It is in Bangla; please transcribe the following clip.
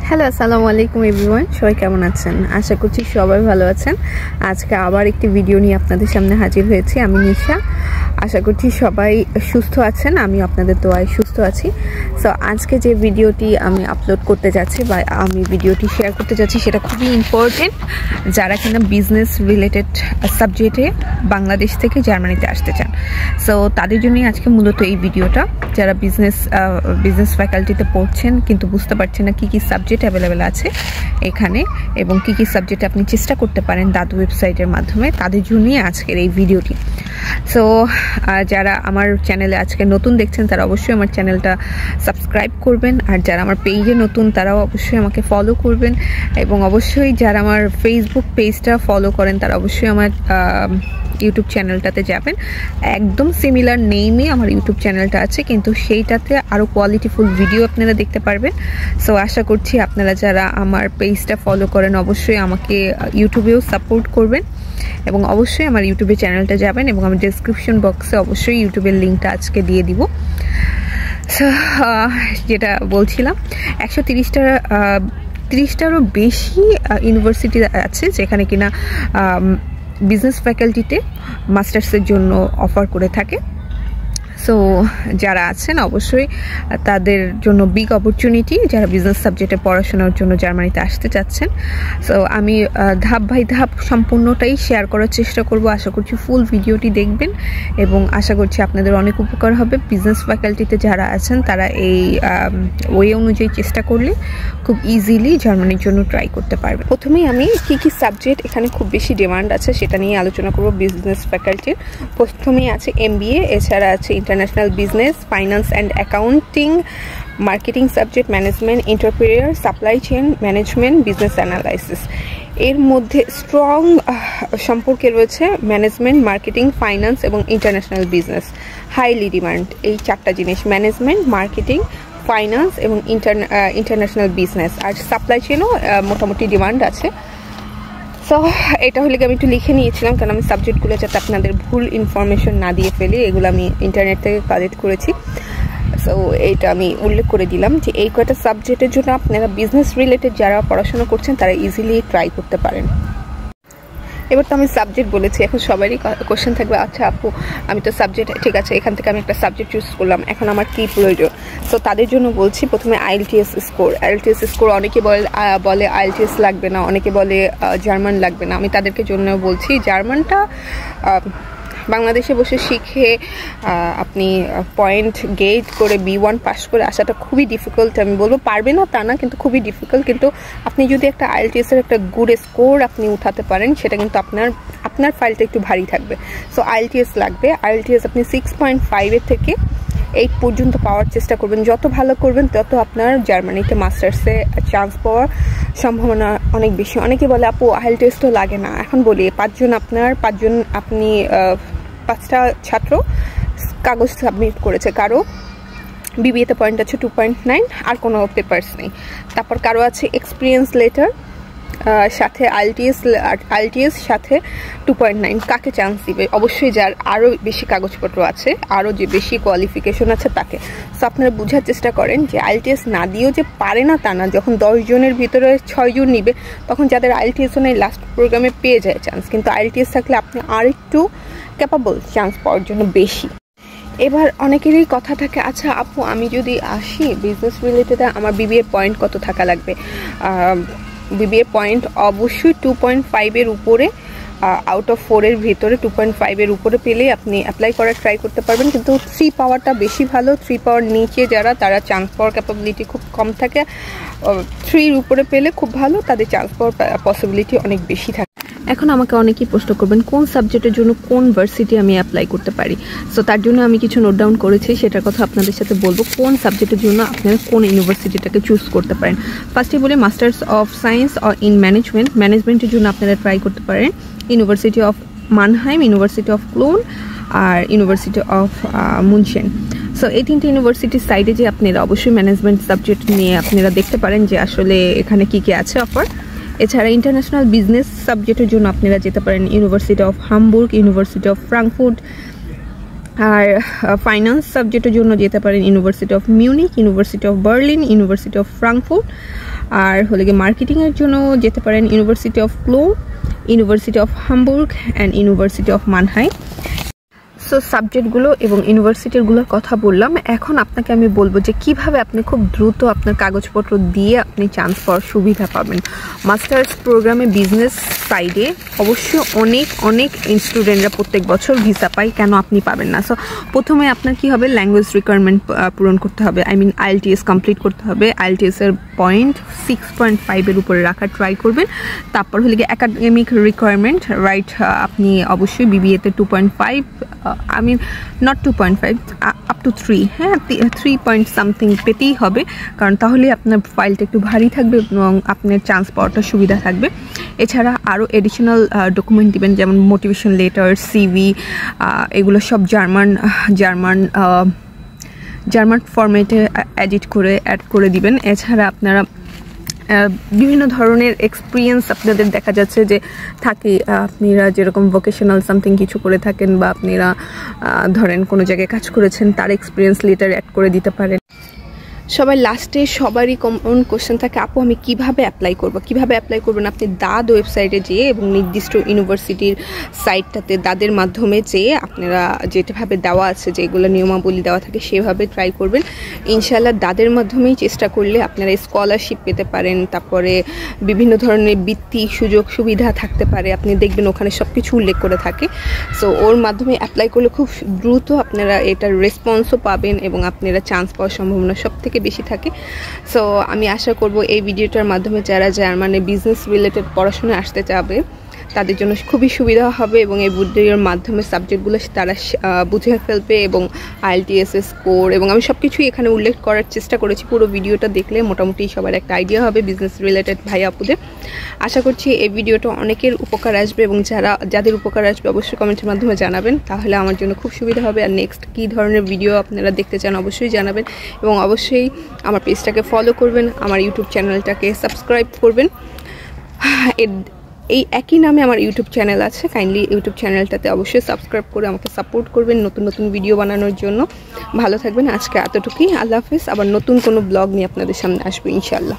হ্যালো, আসসালামু আলাইকুম এভরিওয়ান। সবাই কেমন আছেন? আশা করছি সবাই ভালো আছেন। আজকে আবার একটি ভিডিও নিয়ে আপনাদের সামনে হাজির হয়েছি। আমি নিশা। আশা করছি সবাই সুস্থ আছেন। আমি আপনাদের দোয়ায় সুস্থ আছি। সো আজকে যে ভিডিওটি আমি আপলোড করতে যাচ্ছি বা আমি ভিডিওটি শেয়ার করতে যাচ্ছি সেটা খুবই ইম্পর্টেন্ট যারা কিনা বিজনেস রিলেটেড সাবজেক্টে বাংলাদেশ থেকে জার্মানিতে আসতে চান। সো তাদের জন্যই আজকে মূলত এই ভিডিওটা। যারা বিজনেস ফ্যাকাল্টিতে পড়ছেন কিন্তু বুঝতে পারছেন না কী কী সাবজেক্ট অ্যাভেলেবেল আছে এখানে এবং কী কী সাবজেক্টে আপনি চেষ্টা করতে পারেন দাদু ওয়েবসাইটের মাধ্যমে, তাদের জন্যই আজকের এই ভিডিওটি। সো যারা আমার চ্যানেলে আজকে নতুন দেখছেন তারা অবশ্যই আমার চ্যানেলটা সাবস্ক্রাইব করবেন, আর যারা আমার পেজে নতুন তারাও অবশ্যই আমাকে ফলো করবেন, এবং অবশ্যই যারা আমার ফেসবুক পেজটা ফলো করেন তারা অবশ্যই আমার ইউটিউব চ্যানেলটাতে যাবেন। একদম সিমিলার নেইমে আমার ইউটিউব চ্যানেলটা আছে, কিন্তু সেইটাতে আরও কোয়ালিটিফুল ভিডিও আপনারা দেখতে পারবেন। সো আশা করছি আপনারা যারা আমার পেজটা ফলো করেন অবশ্যই আমাকে ইউটিউবেও সাপোর্ট করবেন, এবং অবশ্যই আমার ইউটিউবে চ্যানেলটা যাবেন, এবং আমি ডেসক্রিপশন বক্সে অবশ্যই ইউটিউবের লিঙ্কটা আজকে দিয়ে দিব। সো যেটা বলছিলাম, 130টারও বেশি ইউনিভার্সিটি আছে যেখানে কিনা বিজনেস ফ্যাকাল্টিতে মাস্টার্সের জন্য অফার করে থাকে। সো যারা আছেন অবশ্যই তাদের জন্য বিগ অপরচুনিটি যারা বিজনেস সাবজেক্টে পড়াশোনার জন্য জার্মানিতে আসতে চাচ্ছেন। সো আমি ধাপ বাই ধাপ সম্পূর্ণটাই শেয়ার করার চেষ্টা করব। আশা করছি ফুল ভিডিওটি দেখবেন এবং আশা করছি আপনাদের অনেক উপকার হবে। বিজনেস ফ্যাকাল্টিতে যারা আছেন তারা এই ওয়ে অনুযায়ী চেষ্টা করলে খুব ইজিলি জার্মানির জন্য ট্রাই করতে পারবে। প্রথমেই আমি কী কী সাবজেক্ট এখানে খুব বেশি ডিমান্ড আছে সেটা নিয়ে আলোচনা করব। বিজনেস ফ্যাকাল্টির প্রথমেই আছে MBA, এছাড়া আছে international business, finance and accounting, marketing subject, management, entrepreneur, supply chain management, business analysis. এর মধ্যে স্ট্রং সম্পর্কে রয়েছে ম্যানেজমেন্ট, মার্কেটিং, ফাইন্যান্স এবং ইন্টারন্যাশনাল বিজনেস। হাইলি ডিমান্ড এই চারটা জিনিস: ম্যানেজমেন্ট, মার্কেটিং, ফাইন্যান্স এবং ইন্টারন্যাশনাল বিজনেস। আর সাপ্লাই চেইনও মোটামুটি ডিমান্ড আছে। সো এটা হলে আমি একটু লিখে নিয়েছিলাম কারণ আমি সাবজেক্টগুলো যাতে আপনাদের ভুল ইনফরমেশন না দিয়ে ফেলি, এগুলো আমি ইন্টারনেট থেকে কালেক্ট করেছি। সো এইটা আমি উল্লেখ করে দিলাম যে এই কয়টা সাবজেক্টের জন্য আপনারা বিজনেস রিলেটেড যারা পড়াশোনা করছেন তারা ইজিলি ট্রাই করতে পারেন। এবার তো আমি সাবজেক্ট বলেছি, এখন সবারই কোশ্চেন থাকবে, আচ্ছা আপু আমি তো সাবজেক্ট ঠিক আছে, এখান থেকে আমি একটা সাবজেক্ট চুজ করলাম, এখন আমার কী প্রয়োজন? সো তাদের জন্য বলছি প্রথমে IELTS স্কোর। IELTS স্কোর অনেকে বলে IELTS লাগবে না, অনেকে বলে জার্মান লাগবে না। আমি তাদেরকে জন্য বলছি জার্মানটা বাংলাদেশে বসে শিখে আপনি পয়েন্ট গেট করে B1 পাস করে আসাটা খুবই ডিফিকাল্ট। আমি বলবো পারবে না তা না, কিন্তু খুবই ডিফিকাল্ট। কিন্তু আপনি যদি একটা IELTS-এর একটা গুড স্কোর আপনি উঠাতে পারেন সেটা কিন্তু আপনার ফাইলটা একটু ভারী থাকবে। সো IELTS লাগবে। IELTS আপনি 6.5 থেকে 8 পর্যন্ত পাওয়ার চেষ্টা করবেন। যত ভালো করবেন তত আপনার জার্মানিতে মাস্টার্সে চান্স পাওয়ার সম্ভাবনা অনেক বেশি। অনেকে বলে আপু IELTS তো লাগে না। এখন বলি আপনি 5টা ছাত্র কাগজ সাবমিট করেছে, কারো BBA-তে পয়েন্ট আছে 2.9 আর কোনো পেপার্স নেই। তারপর কারো আছে এক্সপিরিয়েন্স লেটার সাথে IELTS সাথে 2.9। কাকে চান্স দিবে? অবশ্যই যার আরও বেশি কাগজপত্র আছে, আরও যে বেশি কোয়ালিফিকেশন আছে তাকে। সো আপনারা বোঝার চেষ্টা করেন যে IELTS না দিয়েও যে পারে না তা না। যখন 10 জনের ভিতরে 6 জন নিবে তখন যাদের IELTS নেই লাস্ট প্রোগ্রামে পেয়ে যায় চান্স, কিন্তু IELTS থাকলে আপনি আর একটু ক্যাপাবল চান্স পাওয়ার জন্য বেশি। এবার অনেকেরই কথা থাকে, আচ্ছা আপু আমি যদি আসি বিজনেস রিলেটেড আমার BBA পয়েন্ট কত থাকা লাগবে? BBA পয়েন্ট অবশ্যই 2.5-এর উপরে, আউট অফ 4-এর ভিতরে 2.5-এর উপরে পেলেই আপনি অ্যাপ্লাই করার ট্রাই করতে পারবেন। কিন্তু 3 পাওয়ারটা বেশি ভালো। 3 পাওয়ার নিচে তারা চান্স পাওয়ার ক্যাপাবিলিটি খুব কম থাকে। 3-এর উপরে পেলে খুব ভালো, তাদের চান্স পাওয়ার পসিবিলিটি অনেক বেশি থাকে। এখন আমাকে অনেকেই প্রশ্ন করবেন কোন সাবজেক্টের জন্য কোন ভার্সিটি আমি অ্যাপ্লাই করতে পারি। সো তার জন্য আমি কিছু নোট ডাউন করেছি, সেটার কথা আপনাদের সাথে বলবো। কোন সাবজেক্টের জন্য আপনারা কোন ইউনিভার্সিটিটাকে চুজ করতে পারেন। ফার্স্টে বলে মাস্টার্স অফ সায়েন্স ইন ম্যানেজমেন্টের জন্য আপনারা ট্রাই করতে পারেন university of Mannheim, university of Köln আর ইউনিভার্সিটি অফ মুনশেন। সো এই 3টে ইউনিভার্সিটির সাইডে যে আপনারা অবশ্যই ম্যানেজমেন্ট সাবজেক্ট নিয়ে আপনারা দেখতে পারেন যে আসলে এখানে কী কী আছে অফার। এছাড়া ইন্টারন্যাশনাল বিজনেস সাবজেক্টের জন্য আপনারা যেতে পারেন university of Hamburg, university of Frankfurt, আর ফাইন্যান্স সাবজেক্টের জন্য যেতে পারেন university of Munich, university of Berlin, university of Frankfurt, আর হলে গিয়ে মার্কেটিংয়ের জন্য যেতে পারেন university of Köln, university of Hamburg and university of Mannheim. So সাবজেক্টগুলো এবং ইউনিভার্সিটিগুলোর কথা বললাম। এখন আপনাকে আমি বলবো যে কিভাবে আপনি খুব দ্রুত আপনার কাগজপত্র দিয়ে আপনি চান্স পাওয়ার সুবিধা পাবেন। মাস্টার্স প্রোগ্রামে বিজনেস সাইডে অবশ্যই অনেক স্টুডেন্টরা প্রত্যেক বছর ভিসা পায়, কেন আপনি পাবেন না? সো প্রথমে আপনার কি হবে, ল্যাঙ্গুয়েজ রিকোয়ারমেন্ট পূরণ করতে হবে, IELTS কমপ্লিট করতে হবে। IELTS এর পয়েন্ট 6.5 উপরে রাখার ট্রাই করবেন। তারপর হলে গিয়ে একাডেমিক রিকোয়ারমেন্ট, রাইট, আপনি অবশ্যই BBA-তে 2.5, not 2.5, up to 3, হ্যাঁ 3 পয়েন্ট সামথিং পেতেই হবে, কারণ তাহলে আপনার ফাইলটা একটু ভারী থাকবে এবং আপনার চান্স পাওয়াটা সুবিধা থাকবে। এছাড়া আরও এডিশনাল ডকুমেন্ট দিবেন, যেমন মোটিভেশন লেটার, CV, এগুলো সব জার্মান ফরম্যাটে অ্যাড করে দিবেন। এছাড়া আপনারা বিভিন্ন ধরনের এক্সপিরিয়েন্স আপনাদের দেখা যাচ্ছে যে থাকে, আপনারা যেরকম ভোকেশনাল সামথিং কিছু করে থাকেন বা আপনারা ধরেন কোনো জায়গায় কাজ করেছেন, তার এক্সপিরিয়েন্স লেটার অ্যাড করে দিতে পারেন। সবাই লাস্টে সবারই কমন কোশ্চেন থাকে, আপু আমি কিভাবে অ্যাপ্লাই করব? কিভাবে অ্যাপ্লাই করবেন? আপনি দাদ ওয়েবসাইটে যেয়ে এবং নির্দিষ্ট ইউনিভার্সিটির সাইটটাতে দাদের মাধ্যমে যেয়ে আপনারা যেভাবে দেওয়া আছে, যেগুলো নিয়মাবলী দেওয়া থাকে সেভাবে ট্রাই করবেন। ইনশাআল্লাহ দাদের মাধ্যমেই চেষ্টা করলে আপনারা স্কলারশিপ পেতে পারেন, তারপরে বিভিন্ন ধরনের বৃত্তি সুযোগ সুবিধা থাকতে পারে, আপনি দেখবেন ওখানে সব কিছু উল্লেখ করে থাকে। সো ওর মাধ্যমে অ্যাপ্লাই করলে খুব দ্রুত আপনারা এটার রেসপন্সও পাবেন এবং আপনারা চান্স পাওয়ার সম্ভাবনা সব থেকে বেশি থাকে। সো আমি আশা করব এই ভিডিওটার মাধ্যমে যারা জার্মানে বিজনেস রিলেটেড পড়াশোনা আসতে চাবে তাদের জন্য খুবই সুবিধা হবে এবং এই ভিডিওর মাধ্যমে সাবজেক্টগুলো তারা বুঝে ফেলবে এবং IELTS স্কোর এবং আমি সব কিছুই এখানে উল্লেখ করার চেষ্টা করেছি। পুরো ভিডিওটা দেখলে মোটামুটি সবার একটা আইডিয়া হবে বিজনেস রিলেটেড ভাই আপুদের। আশা করছি এই ভিডিওটা অনেকের উপকার আসবে এবং যাদের উপকার আসবে অবশ্যই কমেন্টের মাধ্যমে জানাবেন, তাহলে আমার জন্য খুব সুবিধা হবে। আর নেক্সট কী ধরনের ভিডিও আপনারা দেখতে চান অবশ্যই জানাবেন এবং অবশ্যই আমার পেজটাকে ফলো করবেন, আমার ইউটিউব চ্যানেলটাকে সাবস্ক্রাইব করবেন। এই একই নামে আমার ইউটিউব চ্যানেল আছে, কাইন্ডলি ইউটিউব চ্যানেলটাতে অবশ্যই সাবস্ক্রাইব করে আমাকে সাপোর্ট করবেন নতুন ভিডিও বানানোর জন্য। ভালো থাকবেন, আজকে এতটুকুই, আল্লাহ হাফেজ। আবার নতুন কোনো ব্লগ নিয়ে আপনাদের সামনে আসবো ইনশাআল্লাহ।